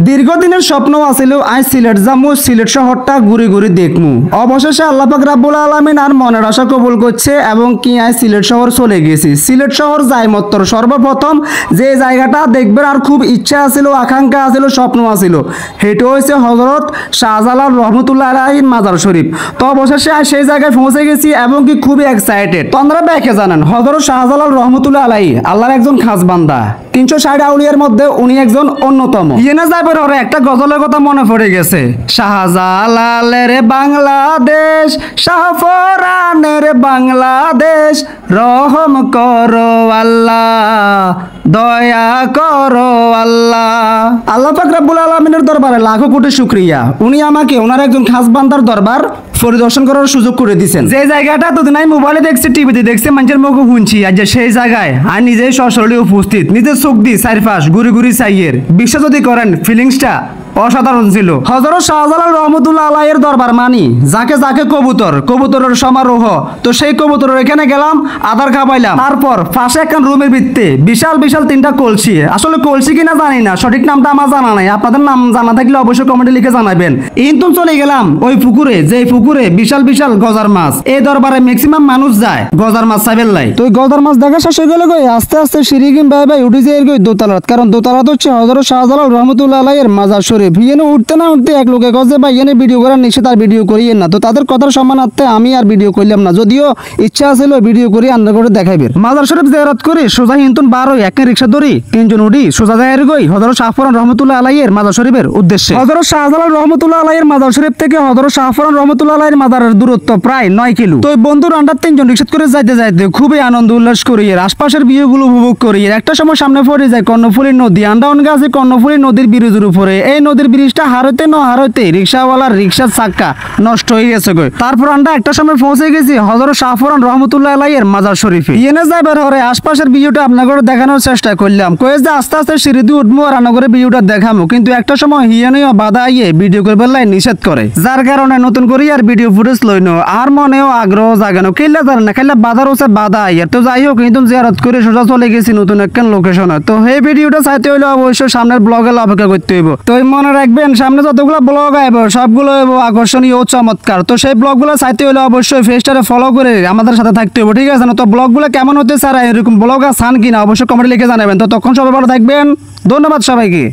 দীর্ঘদিনের স্বপ্ন আছিল আজ সিলেট যামু, সিলেট শহরটা ঘুরে ঘুরে দেখমু। অবশেষে আল্লাহ পাক রাব্বুল আলামিন আর মনের আশা কবুল করছে এবং কি আজ সিলেট শহর চলে গেছি। সিলেট শহর যাই মাত্র সর্বপ্রথম যে জায়গাটা দেখবার আর খুব ইচ্ছা আছিল, আকাঙ্ক্ষা আছিল, স্বপ্ন আছিল, সেটা হচ্ছে হযরত শাহজালাল রহমতুল্লাহ আলাইহির মাজার শরীফ। তো অবশেষে আজ সেই জায়গায় পৌঁছে গেছি এবং কি খুবই এক্সাইটেড। তো আপনারা ব্যাকে জানেন হযরত শাহজালাল রহমতুল্লাহ আলাইহি আল্লাহর একজন খাস বান্দা, 360 আউলিয়ার মধ্যে উনি একজন অন্যতম। ইয়েনা যাইবার হরে একটা গজলের কথা মনে পড়ে গেছে, শাহজালালের বাংলাদেশ, শাহফরানের বাংলাদেশ, রহম করো আল্লাহ, দয়া করো আল্লাহ। আল্লাহ পাক রব্বুল আলামিনের দরবারে লাখো কোটি শুকরিয়া, উনি আমাকে ওনার একজন খাস বান্দার দরবার পরিদর্শন করার সুযোগ করে দিয়েছেন। যে জায়গাটা এতদিন আমি মোবাইলে দেখছি, টিভিতে দেখছি, মানুষের মুখে শুনছি, আর যে সেই জায়গায় আর নিজেই সশরীরে উপস্থিত, নিজের চোখ দিয়ে চারপাশ ঘুরি ঘুরি চাইয়ের বিশ্বাস যদি করেন, ফিলিংসটা অসাধারণ ছিল। হযরত শাহজালাল রহমতুল্লাহ আলাইহির দরবার মানি যাকে যাকে কবুতরের সমারোহ। তো সেই কবুতরের এখানে গেলাম, আধার খাওয়াইলাম, তারপর পাশে একটা রুমের ভিত্তে বিশাল বিশাল 3টা কলসি, আসলে কলসি কিনা জানি না, সঠিক নামটা আমার জানা নাই, আপনাদের নাম জানা থাকলে অবশ্যই কমেন্টে লিখে জানাবেন। ইনতুম চলে গেলাম ওই পুকুরে, যে পুকুরে বিশাল বিশাল গজার মাছ, এই দরবারে ম্যাক্সিমাম মানুষ যায় গজার মাছ চাইবেন লাই। তো গজার মাছ দেখা শেষ হয়ে গেল গই, আস্তে আস্তে সিঁড়ি ভাই উঠে যায় গই দোতলাত, কারণ দোতলাত হচ্ছে হযরত শাহজালাল রহমতুল্লাহ আলাইহির মাজার শরীফ। ইয়েনে উঠতে না উঠতে এক লোকে কছে ভাই এনে ভিডিও করার নিষেধ, আর ভিডিও করিয়েন না। তো তাদের কথার সম্মানার্থে আমি আর ভিডিও করলাম না, যদিও ইচ্ছা ছিল ভিডিও করে আন্না করে দেখাইবেন। মাজার শরীফ জিয়ারত করে সোজা হিন্তুন বার হই, এক রিক্সা ধরি 3 জন উঠি সোজা যায় গই হযরত শাহফরান রহমতুল্লাহ আলাইহির মাজার শরীফের উদ্দেশ্যে। হযরত শাহজালাল রহমতুল্লাহ আলাইহির মাজার শরীফ থেকে হযরত শাহফরান রহমতুল্লাহ আলাইহির মাজারের দূরত্ব প্রায় 9 কিলো। তো বন্ধুর আন্ডার 3 জন রিক্সা করে যাইতে যাইতে খুবই আনন্দ উল্লাস করি, আশপাশের ভিউগুলো উপভোগ করি। একটা সময় সামনে পড়ে যায় কর্ণফুলী নদী, আন্ডাউন গাছে কর্ণফুলী নদীর ব্রিজের উপরে। এই নদীর ব্রিজটা হারতে রিক্সাওয়ালার রিক্সার চাক্কা নষ্ট হয়ে গেছে গো। তারপর আমরা একটা সময় পৌঁছে গেছি হযরত শাহফরান রহমতুল্লাহ আলাইহির মাজার শরীফে। ইয়েনে যাইবার হরে আশপাশের ভিউটা আপনাদের দেখানোর চেষ্টা করলাম, কয়ে যে আস্তে আস্তে সিঁড়ি দিয়ে উঠবো আর রান্নাঘরে ভিউটা দেখাবো, কিন্তু একটা সময় হিয়ানেও বাধা আইয়ে ভিডিও করবার লাই নিষেধ করে, যার কারণে নতুন করে আর ভিডিও ফুটেজ লইনো, আর মনেও আগ্রহ জাগানো কেলা জানে না, খেলা বাধার হচ্ছে বাধা আইয়ার। তো যাই হোক কিন্তু জিয়ারত করে সোজা চলে গেছি নতুন একটা লোকেশনে। তো এই ভিডিওটা চাইতে হইলে অবশ্যই সামনের ব্লগে অপেক্ষা করতে হইব। তো মনে রাখবেন সামনে যতগুলো ব্লগ আইব সবগুলো আকর্ষণীয় ও চমৎকার। তো সেই ব্লগগুলো চাইতে হলে অবশ্যই পেজটারে ফলো করে আমাদের সাথে থাকতে হবে, ঠিক আছে না? তো ব্লগগুলো কেমন হতে স্যার, এরকম ব্লগ আর চান কিনা অবশ্যই কমেন্টে লিখে জানাবেন। তো তখন সবাই ভালো থাকবেন, ধন্যবাদ সবাইকে।